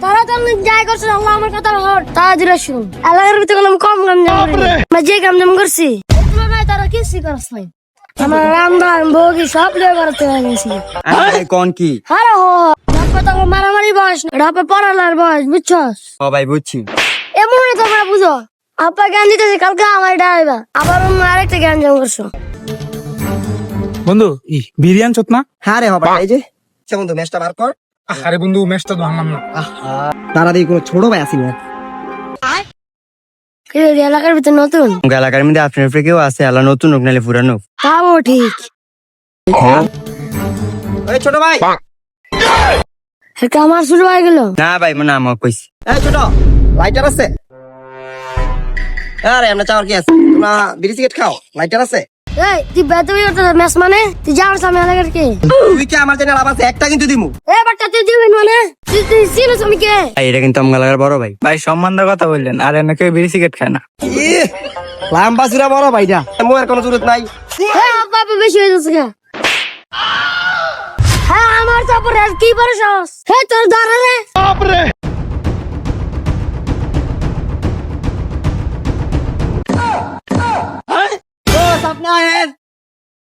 তারা তো যাই করছে আল্লাহ আমার কথা হট তারা দিলে শুন এলাকার ভিতরে কোনো কম কাম জাম করি যে কাম জাম করছি তুলনায় তারা কিছু করছ নাই আমার রামধান ভোগী সব লিয়ে করতে হয়ে গেছি ভাই কোন কি আরে হো কথা মারামারি বয়স না রাপে পড়ালার বয়স বুঝছস ও ভাই বুঝছি এমনই তোমরা বুঝো আপা জ্ঞান দিতেছে কালকে আমার ডাইবা আবার অন্য আরেকটা জ্ঞান জাম করছো বন্ধু বিরিয়ানি চত না হ্যাঁ রে হবে এই যে বন্ধু ম্যাচটা বার কর আরে বন্ধু ম্যাচটা তো হারলাম না তারা দিয়ে কোনো ছোট ভাই আসি না এলাকার ভিতরে নতুন এলাকার মধ্যে আপনার উপরে কেউ আছে আলা নতুন হোক নাহলে পুরানো তাও ঠিক ওই ছোট ভাই এটা আমার শুরু হয়ে গেল না ভাই মানে আমার কইছি এই ছোট লাইটার আছে আরে আমরা চাওয়ার কি আছে তোমরা বিড়ি সিগারেট খাও লাইটার আছে এই তুই বেতবি করতে ম্যাচ মানে তুই যাওয়ার সামনে এলাকার কে তুই কি আমার জন্য লাভ আছে একটা কিন্তু দিমু এ বাচ্চা তুই দিবি মানে তুই চিনিস আমি কে ভাই এটা কিন্তু আমার এলাকার বড় ভাই ভাই সম্মানের কথা বললেন আর এনে কেউ বিড়ি সিগারেট খায় না লাম্বা চূড়া বড় ভাইটা মোর কোনো জরুরত নাই হ্যাঁ বাবা বেশি হয়ে যাচ্ছে গা হ্যাঁ আমার চাপড় আর কি বড় সাহস হে তোর ধরে রে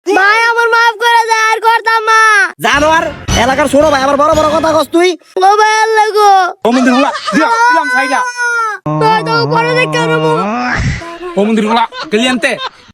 ভাই আমার মাফ করে দে আর করতাম না জানোয়ার এলাকার ছোট ভাই আবার বড় বড় কথা কস তুই ও ভাই আল্লাহ গো ও মন্দির হলা দিলাম সাইডা তো পরে দেখ কেন ও মন্দির হলা গেলি আনতে